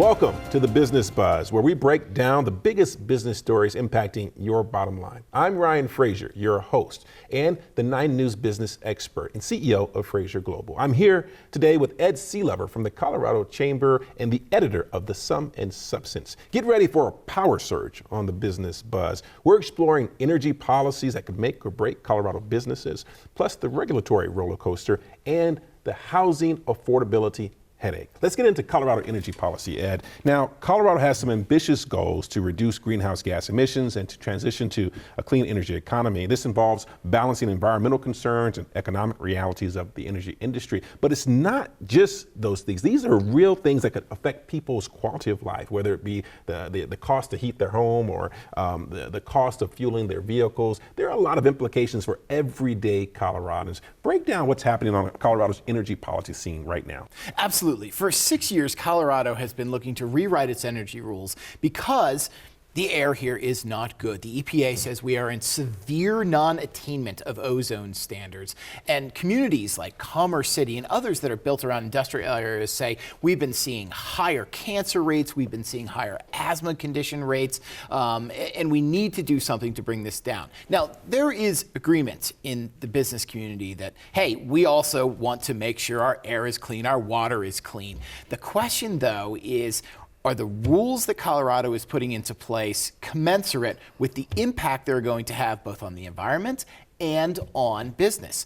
Welcome to the Business Buzz, where we break down the biggest business stories impacting your bottom line. I'm Ryan Frasier, your host, and the 9 News business expert and CEO of Frasier Global. I'm here today with Ed Sealover from the Colorado Chamber and the editor of The Sum and Substance. Get ready for a power surge on the Business Buzz. We're exploring energy policies that could make or break Colorado businesses, plus the regulatory roller coaster and the housing affordability headache. Let's get into Colorado energy policy, Ed. Now, Colorado has some ambitious goals to reduce greenhouse gas emissions and to transition to a clean energy economy. This involves balancing environmental concerns and economic realities of the energy industry. But it's not just those things. These are real things that could affect people's quality of life, whether it be the cost to heat their home or the cost of fueling their vehicles. There are a lot of implications for everyday Coloradans. Break down what's happening on Colorado's energy policy scene right now. Absolutely. For 6 years, Colorado has been looking to rewrite its energy rules because the air here is not good. The EPA says we are in severe non-attainment of ozone standards. And communities like Commerce City and others that are built around industrial areas say we've been seeing higher cancer rates, we've been seeing higher asthma condition rates, and we need to do something to bring this down. Now, there is agreement in the business community that, hey, we also want to make sure our air is clean, our water is clean. The question, though, is, are the rules that Colorado is putting into place commensurate with the impact they're going to have both on the environment and on business?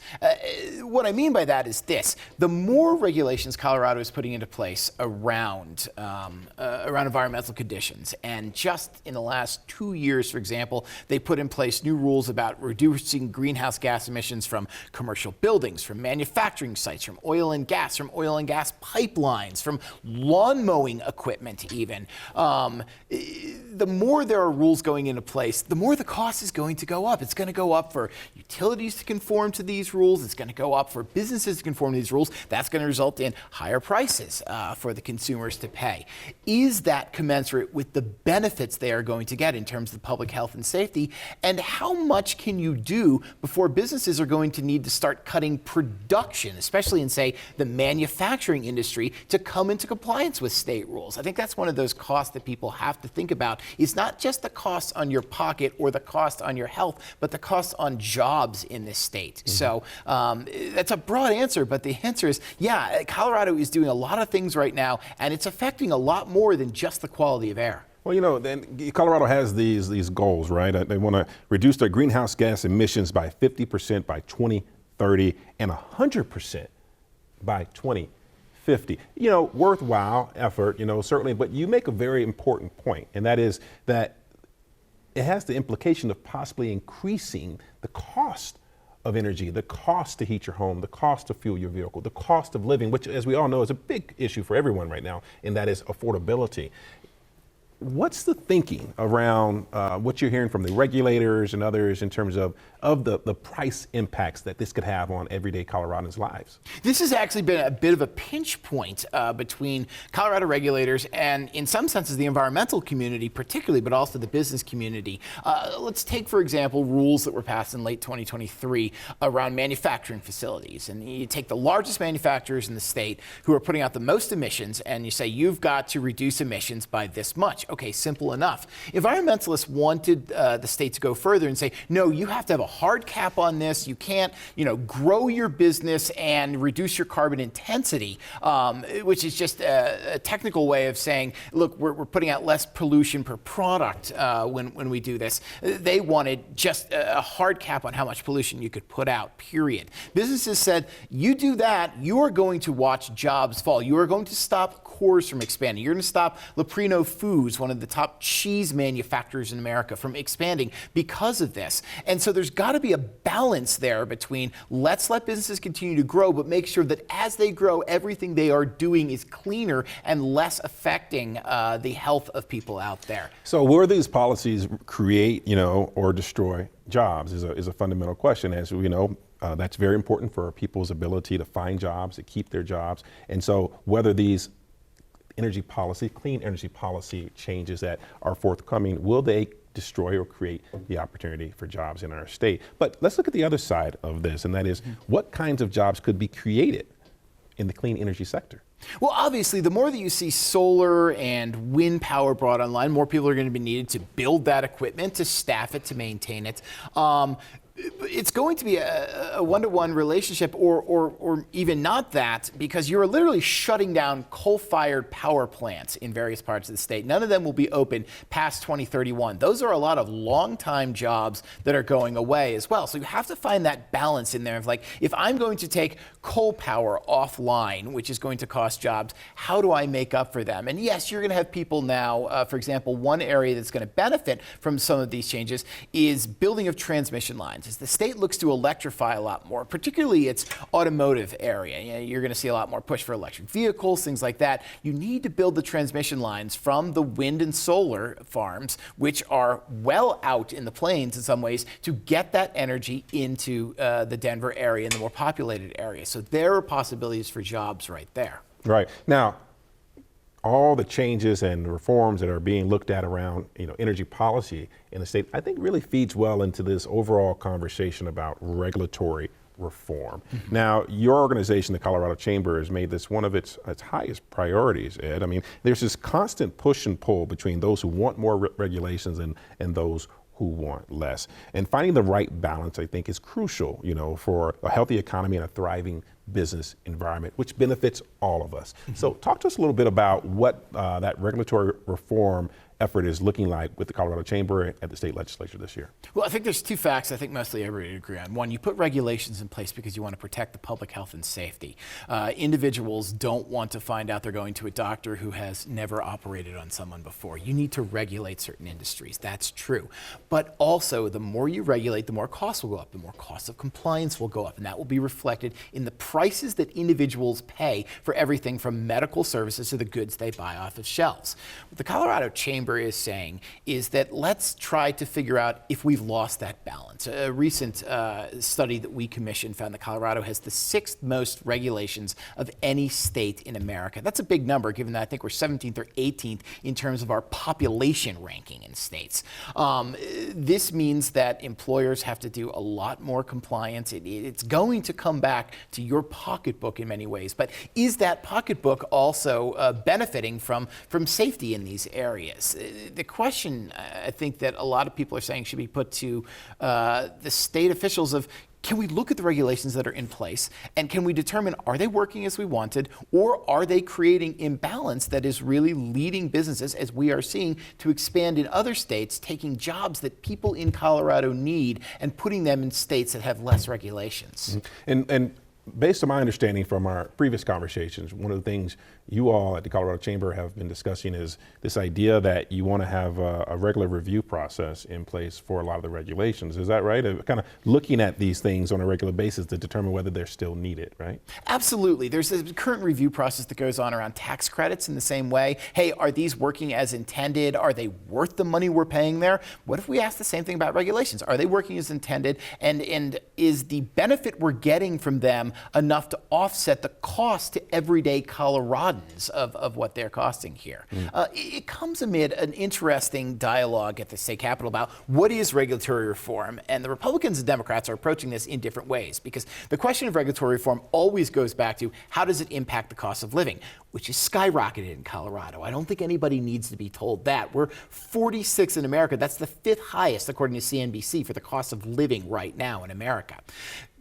What I mean by that is this: the more regulations Colorado is putting into place around environmental conditions, and just in the last 2 years, for example, they put in place new rules about reducing greenhouse gas emissions from commercial buildings, from manufacturing sites, from oil and gas pipelines, from lawn mowing equipment even. The more there are rules going into place, the more the cost is going to go up. It's going to go up for utilities to conform to these rules. It's going to go up for businesses to conform to these rules. That's going to result in higher prices for the consumers to pay. Is that commensurate with the benefits they are going to get in terms of public health and safety? And how much can you do before businesses are going to need to start cutting production, especially in, say, the manufacturing industry, to come into compliance with state rules? I think that's one of those costs that people have to think about. It's not just the cost on your pocket or the cost on your health, but the cost on jobs in this state. Mm-hmm. So that's a broad answer, but the answer is, yeah, Colorado is doing a lot of things right now, and it's affecting a lot more than just the quality of air. Well, you know, then Colorado has these goals, right? They want to reduce their greenhouse gas emissions by 50% by 2030 and 100% by 2050. You know, worthwhile effort, you know, certainly, but you make a very important point, and that is that it has the implication of possibly increasing the cost of energy, the cost to heat your home, the cost to fuel your vehicle, the cost of living, which, as we all know, is a big issue for everyone right now, and that is affordability. What's the thinking around what you're hearing from the regulators and others in terms of the price impacts that this could have on everyday Coloradans' lives? This has actually been a bit of a pinch point between Colorado regulators and, in some senses, the environmental community particularly, but also the business community. Let's take, for example, rules that were passed in late 2023 around manufacturing facilities. And you take the largest manufacturers in the state who are putting out the most emissions, and you say, you've got to reduce emissions by this much. Okay, simple enough. Environmentalists wanted the state to go further and say, no, you have to have a hard cap on this. You can't, grow your business and reduce your carbon intensity, which is just a technical way of saying, look, we're putting out less pollution per product when we do this. They wanted just a hard cap on how much pollution you could put out, period. Businesses said, you do that, you are going to watch jobs fall. You are going to stop Coors from expanding. You're going to stop Leprino Foods, one of the top cheese manufacturers in America, from expanding because of this. And so there's got to be a balance there between let's let businesses continue to grow, but make sure that as they grow, everything they are doing is cleaner and less affecting the health of people out there. So will these policies create, or destroy jobs is a fundamental question. As we know, that's very important for people's ability to find jobs, to keep their jobs. And so whether these clean energy policy changes that are forthcoming, will they destroy or create the opportunity for jobs in our state? But let's look at the other side of this, and that is what kinds of jobs could be created in the clean energy sector? Well, obviously, the more that you see solar and wind power brought online, more people are going to be needed to build that equipment, to staff it, to maintain it. It's going to be a one-to-one relationship or even not that, because you're literally shutting down coal-fired power plants in various parts of the state. None of them will be open past 2031. Those are a lot of long-time jobs that are going away as well. So you have to find that balance in there of like, if I'm going to take coal power offline, which is going to cost jobs, how do I make up for them? And yes, you're going to have people now, for example, one area that's going to benefit from some of these changes is building of transmission lines. As the state looks to electrify a lot more, particularly its automotive area, you're going to see a lot more push for electric vehicles, things like that. You need to build the transmission lines from the wind and solar farms, which are well out in the plains in some ways, to get that energy into the Denver area and the more populated areas. So there are possibilities for jobs right there. Right. Now, all the changes and reforms that are being looked at around, energy policy in the state, I think really feeds well into this overall conversation about regulatory reform. Mm-hmm. Now, your organization, the Colorado Chamber, has made this one of its highest priorities, Ed. I mean, there's this constant push and pull between those who want more regulations and those who want less. And finding the right balance, I think, is crucial, for a healthy economy and a thriving business environment, which benefits all of us. Mm-hmm. So talk to us a little bit about what that regulatory reform effort is looking like with the Colorado Chamber at the state legislature this year. Well, I think there's two facts I think mostly everybody would agree on. One, you put regulations in place because you want to protect the public health and safety. Individuals don't want to find out they're going to a doctor who has never operated on someone before. You need to regulate certain industries. That's true. But also, the more you regulate, the more costs will go up, the more costs of compliance will go up, and that will be reflected in the prices that individuals pay for everything from medical services to the goods they buy off of shelves. What the Colorado Chamber is saying is that let's try to figure out if we've lost that balance. A recent study that we commissioned found that Colorado has the 6th most regulations of any state in America. That's a big number, given that I think we're 17th or 18th in terms of our population ranking in states. This means that employers have to do a lot more compliance. It's going to come back to your pocketbook in many ways, but is that pocketbook also benefiting from safety in these areas? The question I think that a lot of people are saying should be put to the state officials of, can we look at the regulations that are in place and can we determine, are they working as we wanted, or are they creating imbalance that is really leading businesses, as we are seeing, to expand in other states, taking jobs that people in Colorado need and putting them in states that have less regulations? Mm-hmm. And based on my understanding from our previous conversations, one of the things you all at the Colorado Chamber have been discussing is this idea that you want to have a regular review process in place for a lot of the regulations. Is that right? Kind of looking at these things on a regular basis to determine whether they're still needed, right? Absolutely. There's a current review process that goes on around tax credits in the same way. Hey, are these working as intended? Are they worth the money we're paying there? What if we ask the same thing about regulations? Are they working as intended? And is the benefit we're getting from them enough to offset the cost to everyday Coloradans of what they're costing here? It comes amid an interesting dialogue at the state capitol about what is regulatory reform, and the Republicans and Democrats are approaching this in different ways, because the question of regulatory reform always goes back to how does it impact the cost of living, which is skyrocketed in Colorado. I don't think anybody needs to be told that. We're 46 in America. That's the 5th highest, according to CNBC, for the cost of living right now in America.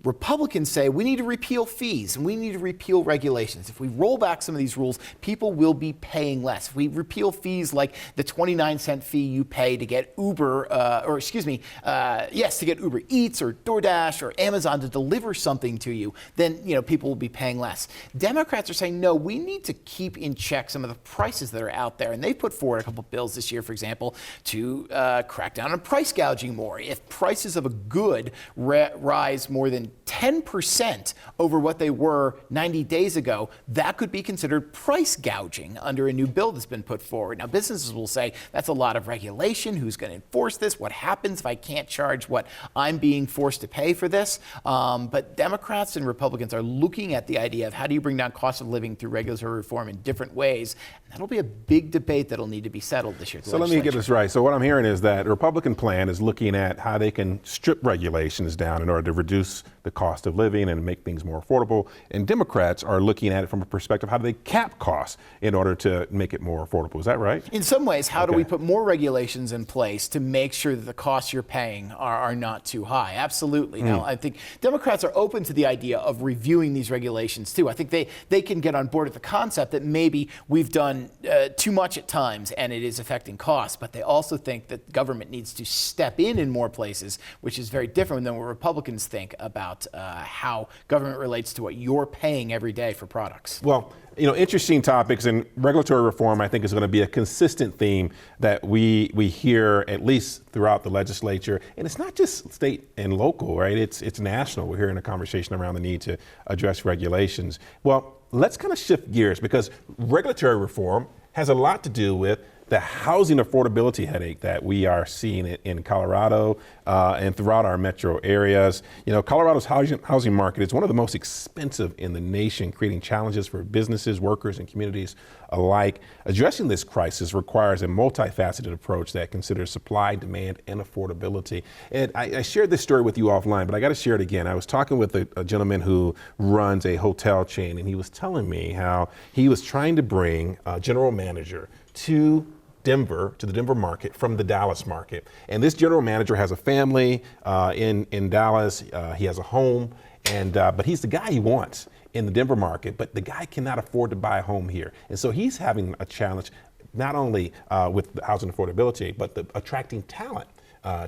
Republicans say we need to repeal fees and we need to repeal regulations. If we roll back some of these rules, people will be paying less. If we repeal fees like the 29-cent fee you pay to get Uber, to get Uber Eats or DoorDash or Amazon to deliver something to you, then people will be paying less. Democrats are saying, no, we need to keep in check some of the prices that are out there. And they put forward a couple of bills this year, for example, to crack down on price gouging more. If prices of a good rise more than 10% over what they were 90 days ago, that could be considered price gouging under a new bill that's been put forward. Now, businesses will say, that's a lot of regulation. Who's going to enforce this? What happens if I can't charge what I'm being forced to pay for this? But Democrats and Republicans are looking at the idea of how do you bring down cost of living through regulatory reform in different ways. And that'll be a big debate that'll need to be settled this year. So let me get this right. So what I'm hearing is that the Republican plan is looking at how they can strip regulations down in order to reduce the cost of living and make things more affordable. And Democrats are looking at it from a perspective, how do they cap costs in order to make it more affordable? Is that right? In some ways, how do we put more regulations in place to make sure that the costs you're paying are not too high? Absolutely. Now, I think Democrats are open to the idea of reviewing these regulations too. I think they can get on board with the concept that maybe we've done too much at times and it is affecting costs, but they also think that government needs to step in more places, which is very different than what Republicans think about how government relates to what you're paying every day for products. Well, interesting topics, and regulatory reform, I think, is going to be a consistent theme that we hear at least throughout the legislature. And it's not just state and local, right? It's national. We're hearing a conversation around the need to address regulations. Well, let's kind of shift gears, because regulatory reform has a lot to do with the housing affordability headache that we are seeing in Colorado and throughout our metro areas. Colorado's housing market is one of the most expensive in the nation, creating challenges for businesses, workers, and communities alike. Addressing this crisis requires a multifaceted approach that considers supply, demand, and affordability. And I shared this story with you offline, but I got to share it again. I was talking with a gentleman who runs a hotel chain, and he was telling me how he was trying to bring a general manager to the Denver market from the Dallas market. And this general manager has a family in Dallas. He has a home, but he's the guy he wants in the Denver market, but the guy cannot afford to buy a home here. And so he's having a challenge, not only with housing affordability, but attracting talent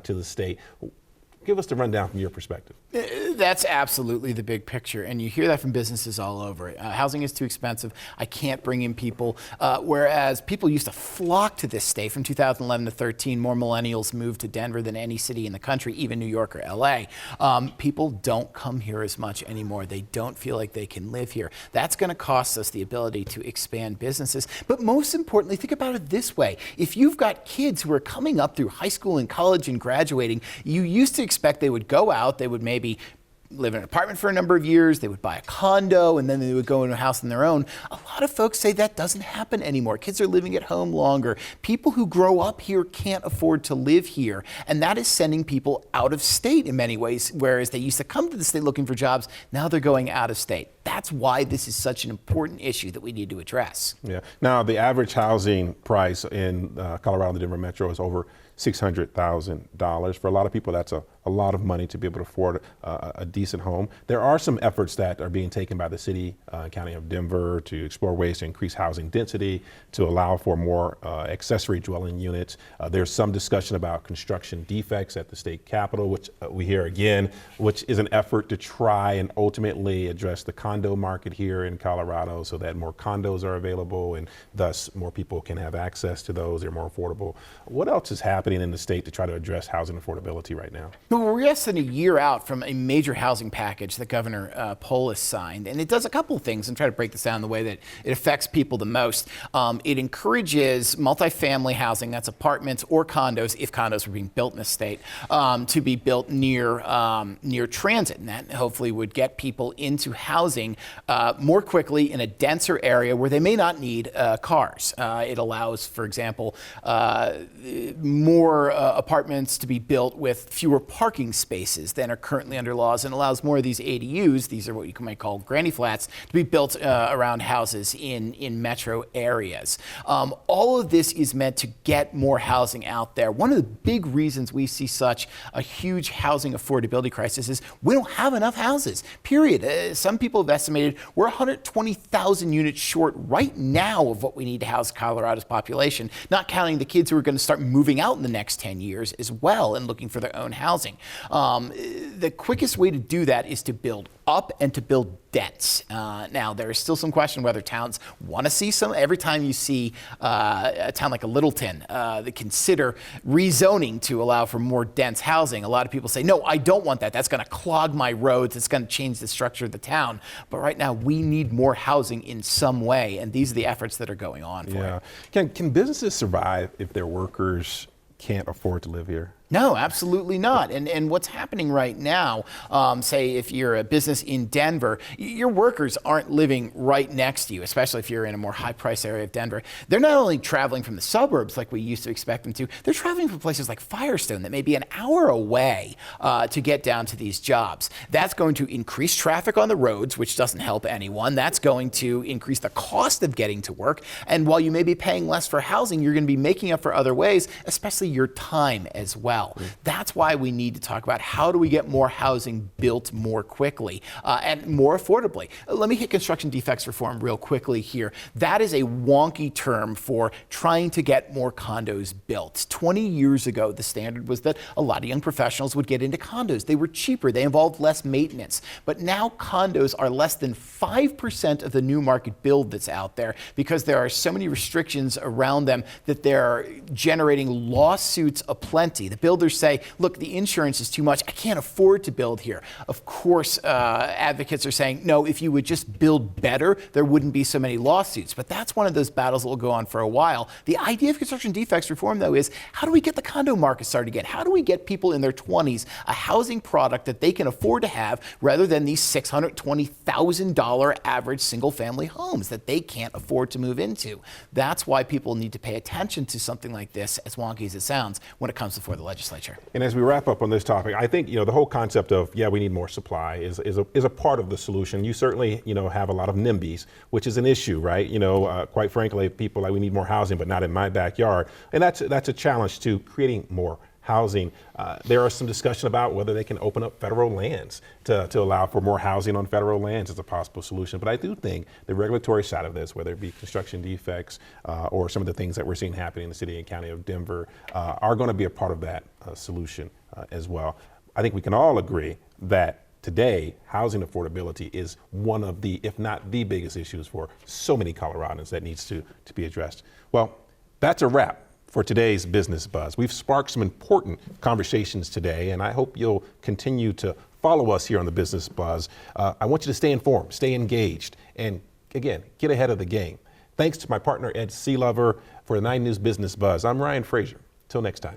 to the state. Give us the rundown from your perspective. That's absolutely the big picture, and you hear that from businesses all over. Housing is too expensive. I can't bring in people. Whereas people used to flock to this state from 2011 to 13. More millennials moved to Denver than any city in the country, even New York or LA. People don't come here as much anymore. They don't feel like they can live here. That's going to cost us the ability to expand businesses. But most importantly, think about it this way. If you've got kids who are coming up through high school and college and graduating, you used to expect they would go out, they would maybe live in an apartment for a number of years, they would buy a condo, and then they would go into a house on their own. A lot of folks say that doesn't happen anymore. Kids are living at home longer. People who grow up here can't afford to live here, and that is sending people out of state in many ways, whereas they used to come to the state looking for jobs, now they're going out of state. That's why this is such an important issue that we need to address. Yeah. Now, the average housing price in Colorado, the Denver metro, is over $600,000. For a lot of people, that's a lot of money to be able to afford a decent home. There are some efforts that are being taken by the city and county of Denver to explore ways to increase housing density, to allow for more accessory dwelling units. There's some discussion about construction defects at the state capitol, which we hear again, which is an effort to try and ultimately address the condo market here in Colorado so that more condos are available and thus more people can have access to those. They're more affordable. What else is happening in the state to try to address housing affordability right now? Well, we're less than a year out from a major housing package that Governor Polis signed, and it does a couple of things, and try to break this down in the way that it affects people the most. It encourages multifamily housing, that's apartments or condos, if condos were being built in the state, to be built near transit, and that hopefully would get people into housing more quickly in a denser area where they may not need cars. It allows, for example, more apartments to be built with fewer parking spaces than are currently under laws, and allows more of these ADUs, these are what you might call granny flats, to be built around houses in metro areas. All of this is meant to get more housing out there. One of the big reasons we see such a huge housing affordability crisis is we don't have enough houses, period. Some people have estimated we're 120,000 units short right now of what we need to house Colorado's population, not counting the kids who are going to start moving out in the next 10 years as well and looking for their own housing. The quickest way to do that is to build up and to build dense. Now, there is still some question whether towns want to see some. Every time you see a town like a Littleton that consider rezoning to allow for more dense housing, a lot of people say, no, I don't want that. That's going to clog my roads. It's going to change the structure of the town. But right now, we need more housing in some way, and these are the efforts that are going on for it. Can businesses survive if their workers can't afford to live here? No, absolutely not. And what's happening right now, say if you're a business in Denver, your workers aren't living right next to you, especially if you're in a more high price area of Denver. They're not only traveling from the suburbs like we used to expect them to, they're traveling from places like Firestone that may be an hour away to get down to these jobs. That's going to increase traffic on the roads, which doesn't help anyone. That's going to increase the cost of getting to work. And while you may be paying less for housing, you're going to be making up for other ways, especially your time as well. That's why we need to talk about how do we get more housing built more quickly and more affordably. Let me hit construction defects reform real quickly here. That is a wonky term for trying to get more condos built. 20 years ago, the standard was that a lot of young professionals would get into condos. They were cheaper. They involved less maintenance. But now condos are less than 5% of the new market build that's out there because there are so many restrictions around them that they're generating lawsuits aplenty. The builders say, look, the insurance is too much. I can't afford to build here. Of course, advocates are saying, no, if you would just build better, there wouldn't be so many lawsuits. But that's one of those battles that will go on for a while. The idea of construction defects reform, though, is how do we get the condo market started again? How do we get people in their 20s a housing product that they can afford to have rather than these $620,000 average single-family homes that they can't afford to move into? That's why people need to pay attention to something like this, as wonky as it sounds, when it comes before the legislature. And as we wrap up on this topic, I think the whole concept of we need more supply is a part of the solution. You certainly have a lot of NIMBYs, which is an issue, right? Quite frankly, people like we need more housing, but not in my backyard, and that's a challenge to creating more housing. There are some discussion about whether they can open up federal lands to allow for more housing on federal lands as a possible solution. But I do think the regulatory side of this, whether it be construction defects or some of the things that we're seeing happening in the city and county of Denver, are going to be a part of that solution as well. I think we can all agree that today, housing affordability is one of the, if not the biggest issues for so many Coloradans that needs to be addressed. Well, that's a wrap for today's Business Buzz. We've sparked some important conversations today, and I hope you'll continue to follow us here on the Business Buzz. I want you to stay informed, stay engaged, and again, get ahead of the game. Thanks to my partner, Ed Sealover, for the 9 News Business Buzz. I'm Ryan Frasier. Till next time.